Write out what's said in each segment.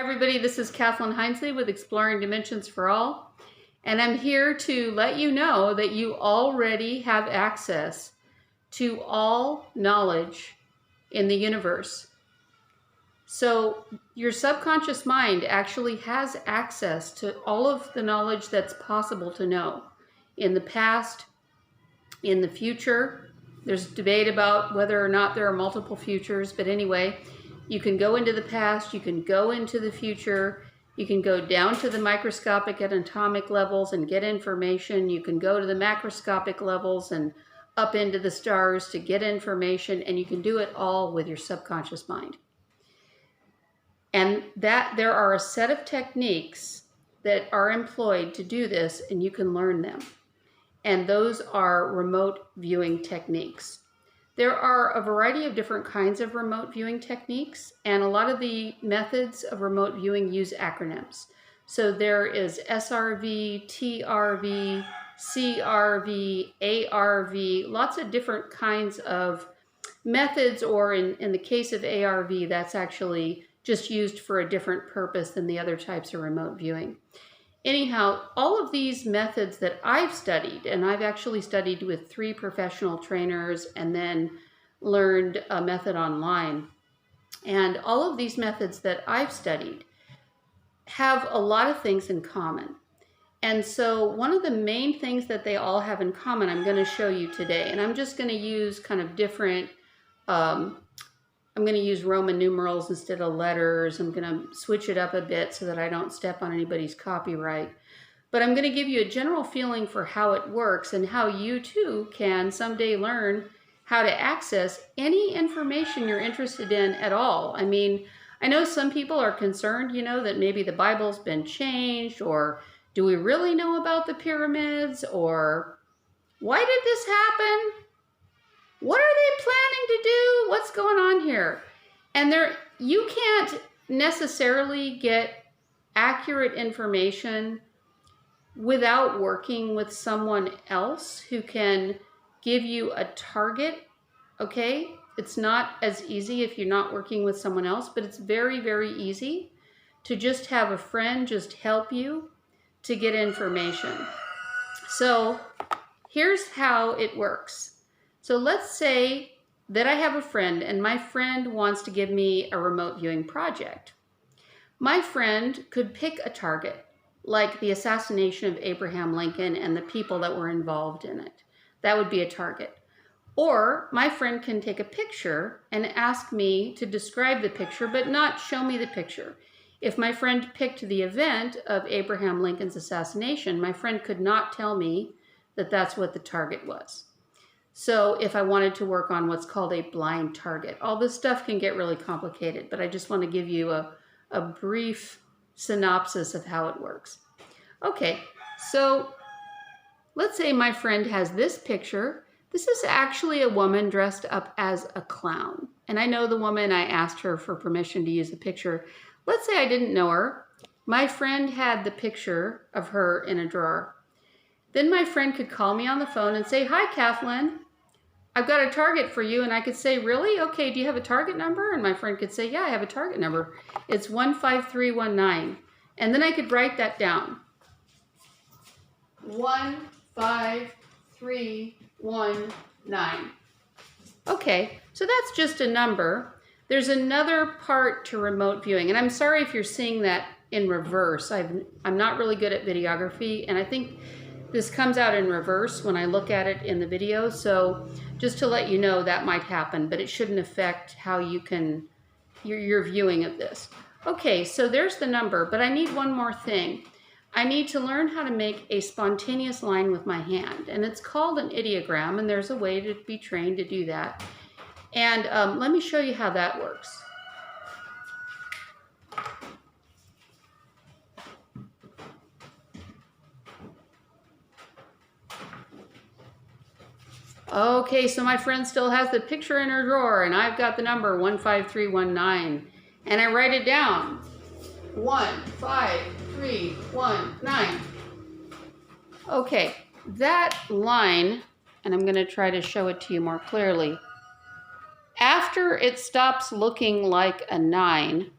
everybody, this is Kathleen Hinesley with Exploring Dimensions for All, and I'm here to let you know that you already have access to all knowledge in the universe. So your subconscious mind actually has access to all of the knowledge that's possible to know in the past, in the future. There's debate about whether or not there are multiple futures, but anyway, you can go into the past, you can go into the future, you can go down to the microscopic and atomic levels and get information, you can go to the macroscopic levels and up into the stars to get information, and you can do it all with your subconscious mind. And that there are a set of techniques that are employed to do this, and you can learn them. And those are remote viewing techniques. There are a variety of different kinds of remote viewing techniques, and a lot of the methods of remote viewing use acronyms. So there is SRV, TRV, CRV, ARV, lots of different kinds of methods, or in the case of ARV, that's actually just used for a different purpose than the other types of remote viewing. Anyhow, all of these methods that I've studied, and I've actually studied with 3 professional trainers and then learned a method online. And all of these methods that I've studied have a lot of things in common. And so one of the main things that they all have in common, I'm going to show you today. And I'm just going to use kind of different, I'm going to use Roman numerals instead of letters. I'm going to switch it up a bit so that I don't step on anybody's copyright. But I'm going to give you a general feeling for how it works and how you too can someday learn how to access any information you're interested in at all. I mean, I know some people are concerned, that maybe the Bible's been changed, or do we really know about the pyramids, or why did this happen? What are they planning to do? What's going on here? And you can't necessarily get accurate information without working with someone else who can give you a target, okay? It's not as easy if you're not working with someone else, but it's very, very easy to just have a friend just help you to get information. So here's how it works. So let's say that I have a friend, and my friend wants to give me a remote viewing project. My friend could pick a target, like the assassination of Abraham Lincoln and the people that were involved in it. That would be a target. Or my friend can take a picture and ask me to describe the picture, but not show me the picture. If my friend picked the event of Abraham Lincoln's assassination, my friend could not tell me that that's what the target was. So if I wanted to work on what's called a blind target, all this stuff can get really complicated, but I just want to give you a brief synopsis of how it works. Okay, so let's say my friend has this picture. This is actually a woman dressed up as a clown. And I know the woman, I asked her for permission to use the picture. Let's say I didn't know her. My friend had the picture of her in a drawer. Then my friend could call me on the phone and say, "Hi, Kathleen, I've got a target for you." And I could say, "Really? Okay, do you have a target number?" And my friend could say, "Yeah, I have a target number. It's 15319. And then I could write that down. 15319. Okay, so that's just a number. There's another part to remote viewing, and I'm sorry if you're seeing that in reverse. I'm not really good at videography, and I think this comes out in reverse when I look at it in the video, so just to let you know that might happen, but it shouldn't affect how you can, your viewing of this. Okay, so there's the number, but I need one more thing. I need to learn how to make a spontaneous line with my hand, and it's called an ideogram, and there's a way to be trained to do that. And let me show you how that works. Okay, so my friend still has the picture in her drawer, and I've got the number 15319, and I write it down. 15319. Okay, that line, and I'm going to try to show it to you more clearly. After it stops looking like a 9,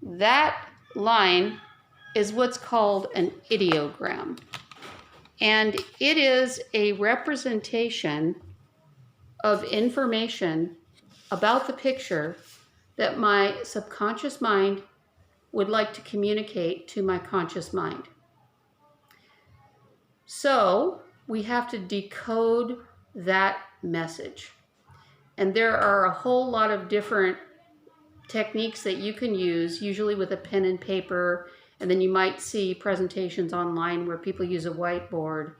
that line is what's called an ideogram. And it is a representation of information about the picture that my subconscious mind would like to communicate to my conscious mind. So we have to decode that message. And there are a whole lot of different techniques that you can use, usually with a pen and paper, and then you might see presentations online where people use a whiteboard.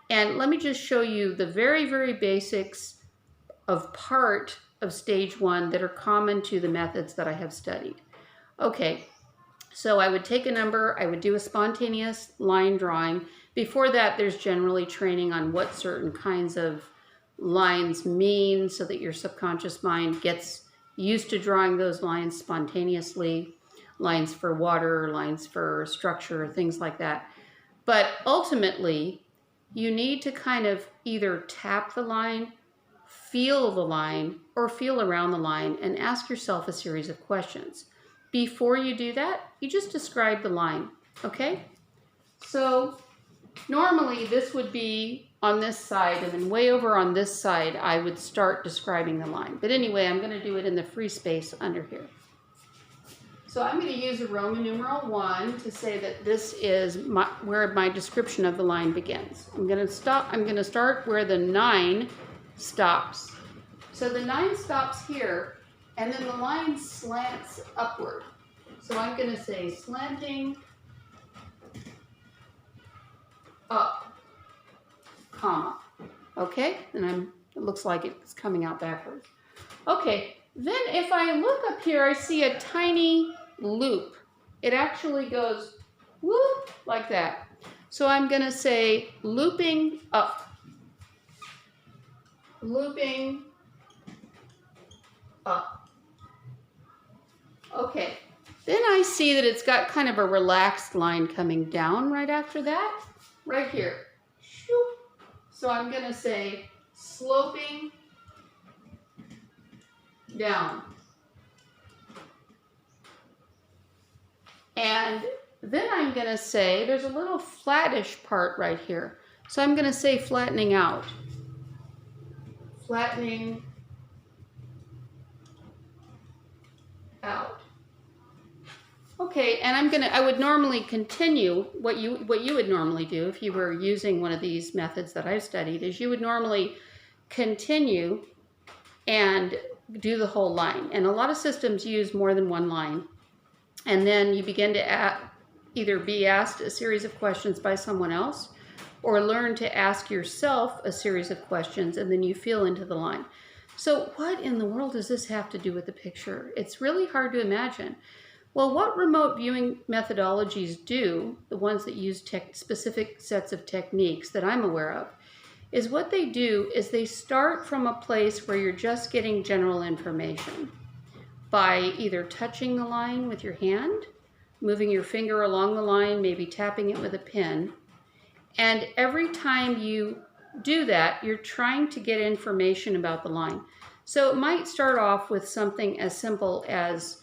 And let me just show you the very, very basics of part of stage 1 that are common to the methods that I have studied. Okay, so I would take a number, I would do a spontaneous line drawing. Before that, there's generally training on what certain kinds of lines mean so that your subconscious mind gets used to drawing those lines spontaneously, lines for water, lines for structure, things like that. But ultimately, you need to kind of either tap the line, feel the line, or feel around the line and ask yourself a series of questions. Before you do that, you just describe the line, okay? So normally this would be on this side, and then way over on this side, I would start describing the line. But anyway, I'm going to do it in the free space under here. So I'm going to use a Roman numeral 1 to say that this is where my description of the line begins. I'm going to start where the 9 stops. So the 9 stops here, and then the line slants upward. So I'm going to say slanting up, comma. Okay, and it looks like it's coming out backwards. Okay, then if I look up here, I see a tiny loop. It actually goes whoop like that. So I'm going to say looping up. Looping up. Okay, then I see that it's got kind of a relaxed line coming down right after that, right here. So I'm going to say sloping down. And then I'm going to say there's a little flattish part right here. So I'm going to say flattening out. Flattening out. Okay, and I would normally continue what you would normally do if you were using one of these methods that I've studied is you would normally continue and do the whole line. And a lot of systems use more than one line. And then you begin to either be asked a series of questions by someone else or learn to ask yourself a series of questions, and then you feel into the line. So what in the world does this have to do with the picture? It's really hard to imagine. Well, what remote viewing methodologies do, the ones that use specific sets of techniques that I'm aware of, is what they do is they start from a place where you're just getting general information by either touching the line with your hand, moving your finger along the line, maybe tapping it with a pen. And every time you do that, you're trying to get information about the line. So it might start off with something as simple as,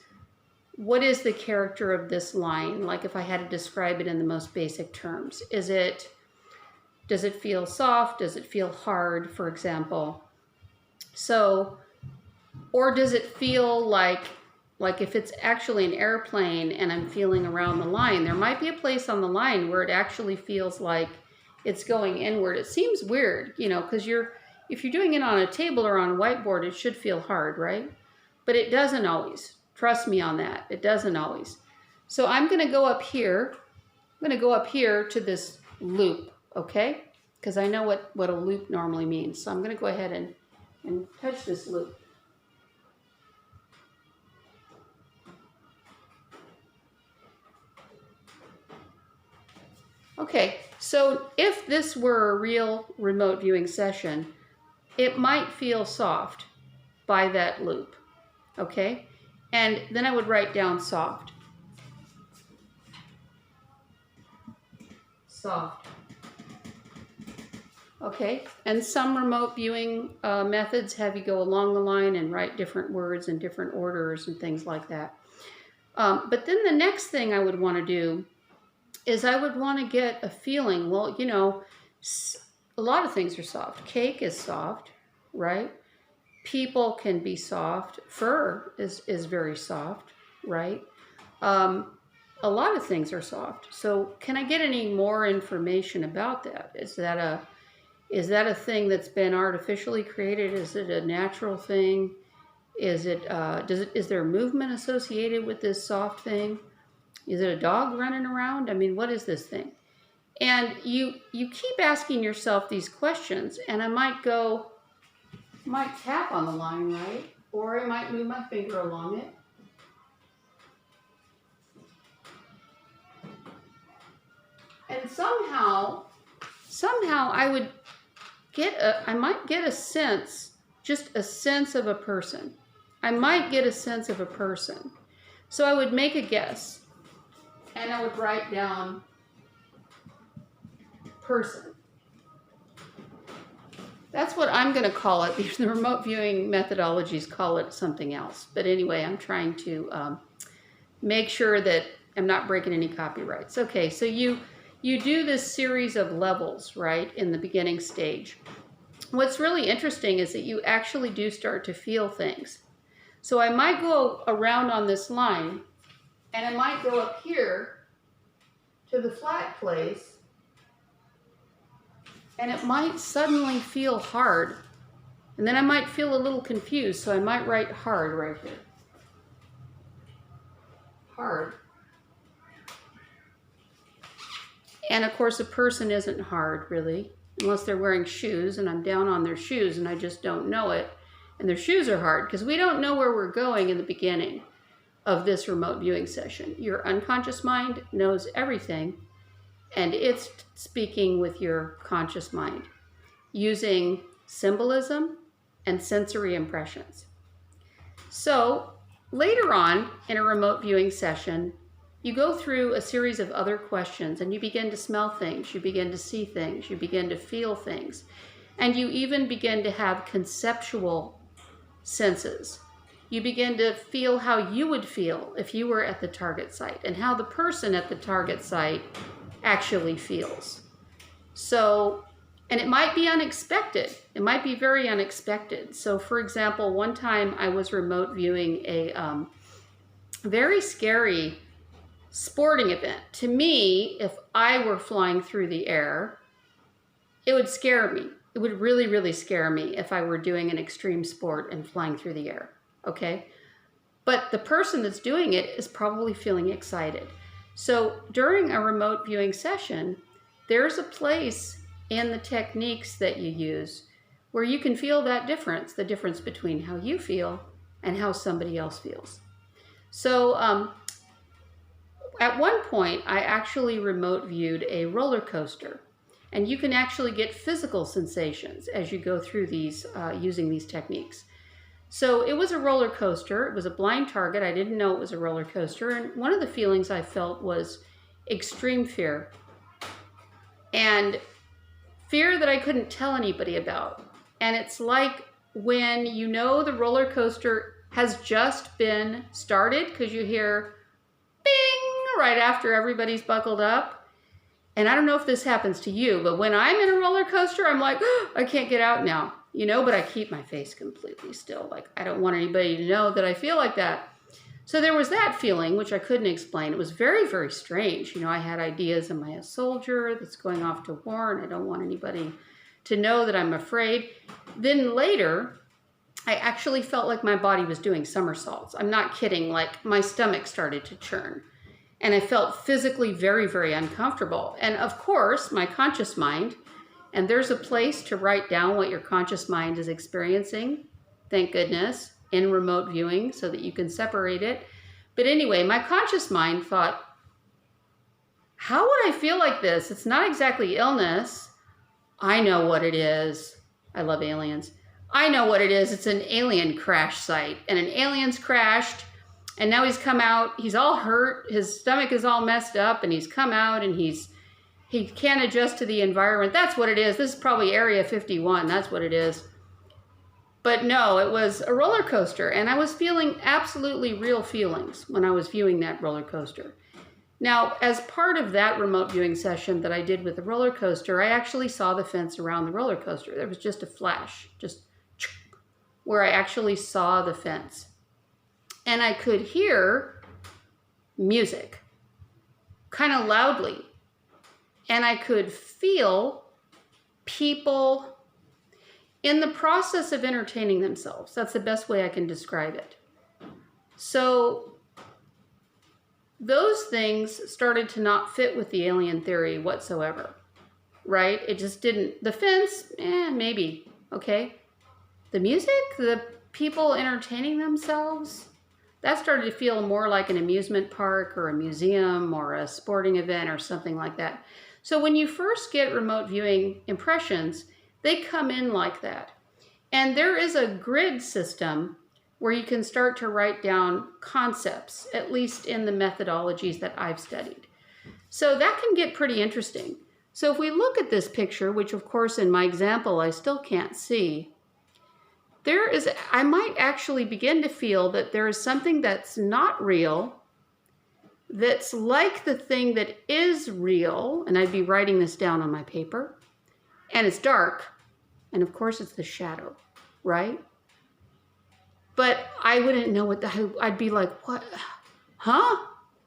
what is the character of this line? Like if I had to describe it in the most basic terms. Does it feel soft? Does it feel hard, for example? So, or does it feel like if it's actually an airplane and I'm feeling around the line, there might be a place on the line where it actually feels like it's going inward. It seems weird, because if you're doing it on a table or on a whiteboard, it should feel hard, right? But it doesn't always. Trust me on that. It doesn't always. So I'm going to go up here. I'm going to go up here to this loop, okay? Because I know what a loop normally means. So I'm going to go ahead and touch this loop. Okay, so if this were a real remote viewing session, it might feel soft by that loop, okay? And then I would write down soft. Soft. Okay, and some remote viewing methods have you go along the line and write different words in different orders and things like that. But then the next thing I would want to do is I would want to get a feeling. Well, you know, a lot of things are soft. Cake is soft, right? People can be soft. Fur is very soft, right? A lot of things are soft. So can I get any more information about that? Is that a thing that's been artificially created? Is it a natural thing? Is there movement associated with this soft thing? Is it a dog running around? I mean, what is this thing? And you keep asking yourself these questions, and I might tap on the line, right? Or I might move my finger along it. And somehow I might get a sense, just a sense of a person. I might get a sense of a person. So I would make a guess, and I would write down person. That's what I'm going to call it. The remote viewing methodologies call it something else. But anyway, I'm trying to make sure that I'm not breaking any copyrights. Okay, so you do this series of levels, right, in the beginning stage. What's really interesting is that you actually do start to feel things. So I might go around on this line, and I might go up here to the flat place, and it might suddenly feel hard. And then I might feel a little confused, so I might write hard right here. Hard. And of course, a person isn't hard, really, unless they're wearing shoes, and I'm down on their shoes, and I just don't know it. And their shoes are hard, because we don't know where we're going in the beginning of this remote viewing session. Your unconscious mind knows everything, and it's speaking with your conscious mind using symbolism and sensory impressions. So later on in a remote viewing session, you go through a series of other questions, and you begin to smell things, you begin to see things, you begin to feel things, and you even begin to have conceptual senses. You begin to feel how you would feel if you were at the target site, and how the person at the target site actually feels. So, and it might be unexpected. It might be very unexpected. So for example, one time I was remote viewing a very scary sporting event. To me, if I were flying through the air, it would scare me. It would really, really scare me if I were doing an extreme sport and flying through the air, okay? But the person that's doing it is probably feeling excited. So during a remote viewing session, there's a place in the techniques that you use where you can feel that difference, the difference between how you feel and how somebody else feels. So at one point, I actually remote viewed a roller coaster, and you can actually get physical sensations as you go through these using these techniques. So it was a roller coaster. It was a blind target. I didn't know it was a roller coaster. And one of the feelings I felt was extreme fear. And fear that I couldn't tell anybody about. And it's like when you know the roller coaster has just been started, because you hear bing right after everybody's buckled up. And I don't know if this happens to you, but when I'm in a roller coaster, I'm like, oh, I can't get out now. You know, but I keep my face completely still. Like, I don't want anybody to know that I feel like that. So there was that feeling, which I couldn't explain. It was very, very strange. You know, I had ideas, am I a soldier that's going off to war, and I don't want anybody to know that I'm afraid. Then later, I actually felt like my body was doing somersaults. I'm not kidding. Like, my stomach started to churn. And I felt physically very, very uncomfortable. And of course, my conscious mind, and there's a place to write down what your conscious mind is experiencing, thank goodness, in remote viewing so that you can separate it. But anyway, my conscious mind thought, how would I feel like this? It's not exactly illness. I know what it is. I love aliens. I know what it is. It's an alien crash site. And an alien's crashed, and now he's come out. He's all hurt. His stomach is all messed up, and he's come out, and he can't adjust to the environment. That's what it is. This is probably Area 51. That's what it is. But no, it was a roller coaster, and I was feeling absolutely real feelings when I was viewing that roller coaster. Now, as part of that remote viewing session that I did with the roller coaster, I actually saw the fence around the roller coaster. There was just a flash, just where I actually saw the fence. And I could hear music, kind of loudly. And I could feel people in the process of entertaining themselves. That's the best way I can describe it. So those things started to not fit with the alien theory whatsoever, right? It just didn't. The fence, maybe, okay. The music, the people entertaining themselves, that started to feel more like an amusement park or a museum or a sporting event or something like that. So when you first get remote viewing impressions, they come in like that. And there is a grid system where you can start to write down concepts, at least in the methodologies that I've studied. So that can get pretty interesting. So if we look at this picture, which of course in my example I still can't see, I might actually begin to feel that there is something that's not real, that's like the thing that is real, and I'd be writing this down on my paper, and it's dark, and of course it's the shadow, right? But I wouldn't know I'd be like, what? Huh?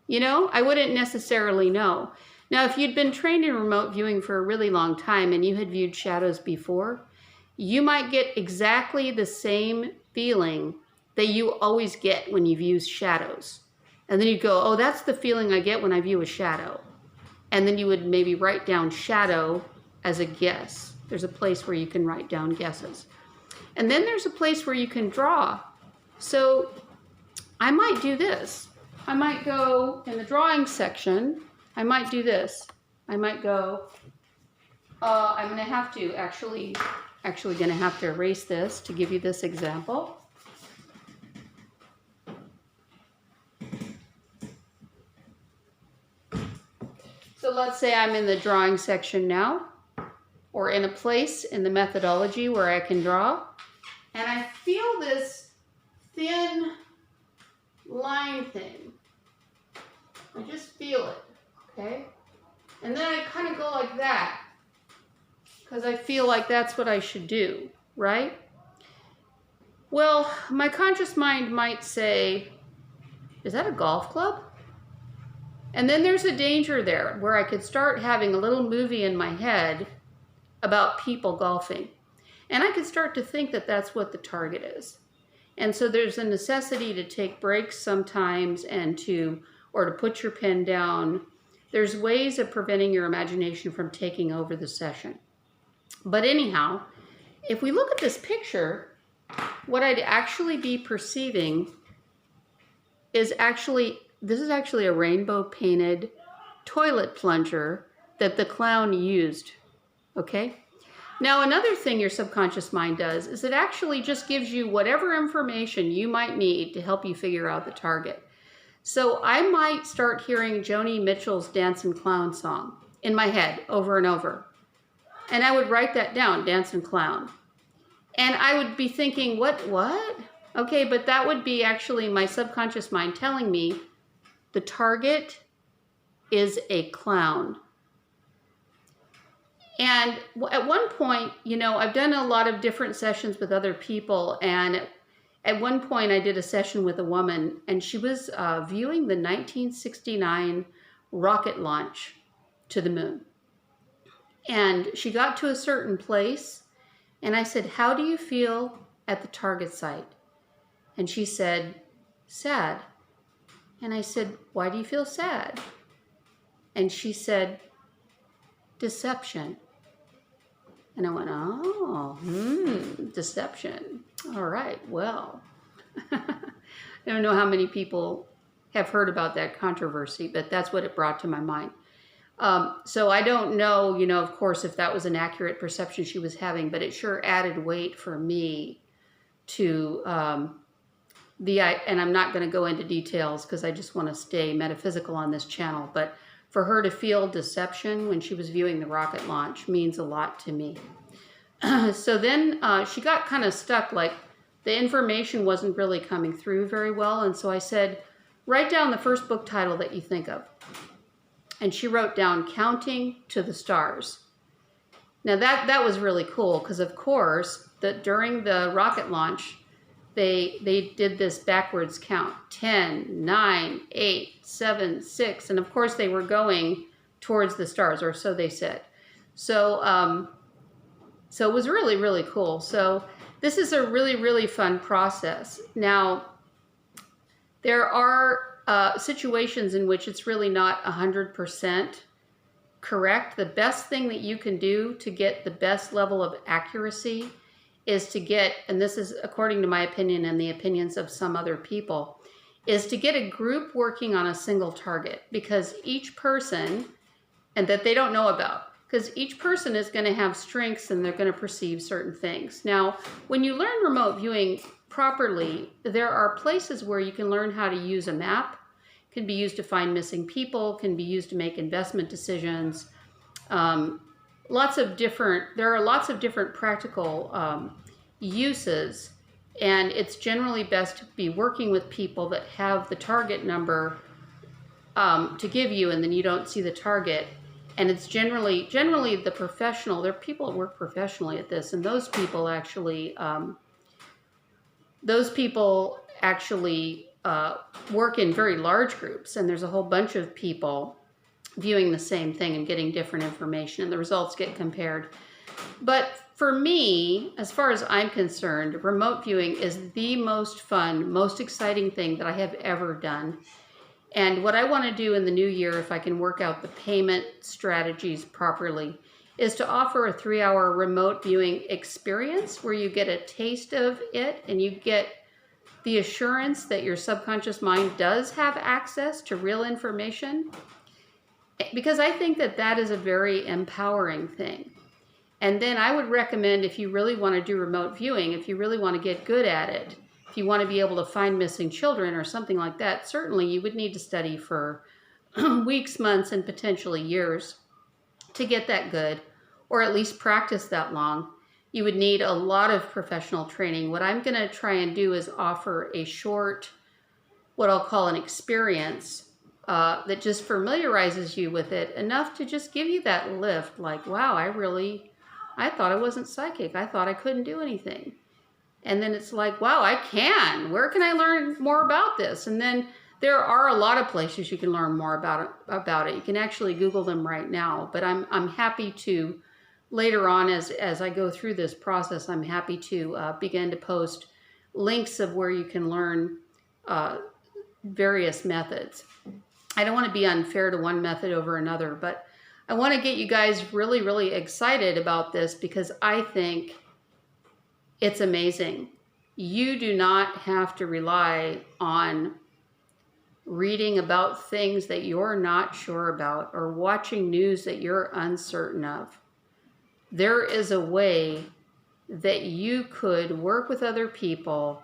You know, I wouldn't necessarily know. Now, if you'd been trained in remote viewing for a really long time and you had viewed shadows before, you might get exactly the same feeling that you always get when you view shadows. And then you go, oh, that's the feeling I get when I view a shadow. And then you would maybe write down shadow as a guess. There's a place where you can write down guesses. And then there's a place where you can draw. So I might do this. I might go in the drawing section. I might do this. I might go, I'm going to have to actually going to have to erase this to give you this example. So let's say I'm in the drawing section now, or in a place in the methodology where I can draw, and I feel this thin line thing. I just feel it, okay? And then I kind of go like that, because I feel like that's what I should do, right? Well, my conscious mind might say, is that a golf club? And then there's a danger there where I could start having a little movie in my head about people golfing. And I could start to think that that's what the target is. And so there's a necessity to take breaks sometimes or to put your pen down. There's ways of preventing your imagination from taking over the session. But anyhow, if we look at this picture, what I'd actually be perceiving is this is actually a rainbow painted toilet plunger that the clown used, okay? Now, another thing your subconscious mind does is it actually just gives you whatever information you might need to help you figure out the target. So I might start hearing Joni Mitchell's Dancin' Clown song in my head over and over. And I would write that down, Dancin' Clown. And I would be thinking, what? Okay, but that would be actually my subconscious mind telling me the target is a clown. And at one point, I've done a lot of different sessions with other people. And at one point I did a session with a woman, and she was viewing the 1969 rocket launch to the moon. And she got to a certain place, and I said, how do you feel at the target site? And she said, sad. And I said, why do you feel sad? And she said, deception. And I went, deception. All right, well. I don't know how many people have heard about that controversy, but that's what it brought to my mind. So I don't know, of course, if that was an accurate perception she was having, but it sure added weight for me to and I'm not going to go into details because I just want to stay metaphysical on this channel, but for her to feel deception when she was viewing the rocket launch means a lot to me. So then she got kind of stuck, like, the information wasn't really coming through very well. And so I said, write down the first book title that you think of. And she wrote down Counting to the Stars. Now that was really cool because, of course, during the rocket launch, they did this backwards count. 10, 9, 8, 7, 6. And of course they were going towards the stars, or so they said. So, so it was really, really cool. So this is a really, really fun process. Now, there are situations in which it's really not 100% correct. The best thing that you can do to get the best level of accuracy is to get, and this is according to my opinion and the opinions of some other people, is to get a group working on a single target, because each person, and that they don't know about, because each person is going to have strengths and they're going to perceive certain things. Now, when you learn remote viewing properly, there are places where you can learn how to use a map. It can be used to find missing people, can be used to make investment decisions. There are lots of different practical uses, and it's generally best to be working with people that have the target number to give you, and then you don't see the target. And it's generally the professional. There are people that work professionally at this, and those people actually work in very large groups, and there's a whole bunch of people viewing the same thing and getting different information, and the results get compared. But for me, as far as I'm concerned, remote viewing is the most fun, most exciting thing that I have ever done. And what I want to do in the new year, if I can work out the payment strategies properly, is to offer a 3-hour remote viewing experience where you get a taste of it and you get the assurance that your subconscious mind does have access to real information. Because I think that that is a very empowering thing. And then I would recommend, if you really want to do remote viewing, if you really want to get good at it, if you want to be able to find missing children or something like that, certainly you would need to study for weeks, months, and potentially years to get that good, or at least practice that long. You would need a lot of professional training. What I'm going to try and do is offer a short, what I'll call an experience, that just familiarizes you with it enough to just give you that lift, like, wow, I thought I wasn't psychic. I thought I couldn't do anything. And then it's like, wow, I can. Where can I learn more about this? And then there are a lot of places you can learn more about it. You can actually Google them right now. But I'm happy to, later on as I go through this process, I'm happy to begin to post links of where you can learn various methods. I don't want to be unfair to one method over another, but I want to get you guys really, really excited about this because I think it's amazing. You do not have to rely on reading about things that you're not sure about or watching news that you're uncertain of. There is a way that you could work with other people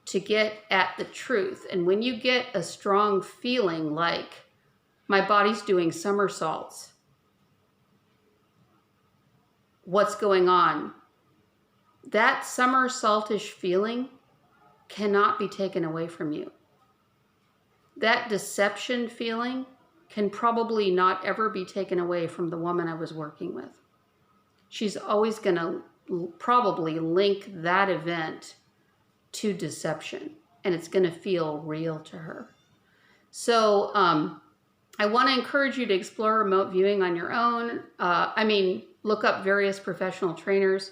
to get at the truth. And when you get a strong feeling like my body's doing somersaults, what's going on? That somersaultish feeling cannot be taken away from you. That deception feeling can probably not ever be taken away from the woman I was working with. She's always going to probably link that event to deception, and it's going to feel real to her. So I want to encourage you to explore remote viewing on your own. Look up various professional trainers.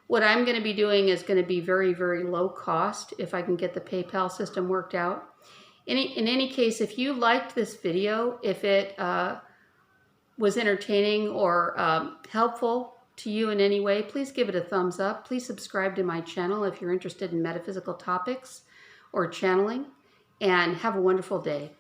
What I'm going to be doing is going to be very, very low cost if I can get the PayPal system worked out. In any case, if you liked this video, if it was entertaining or helpful to you in any way, please give it a thumbs up. Please subscribe to my channel if you're interested in metaphysical topics or channeling, and have a wonderful day.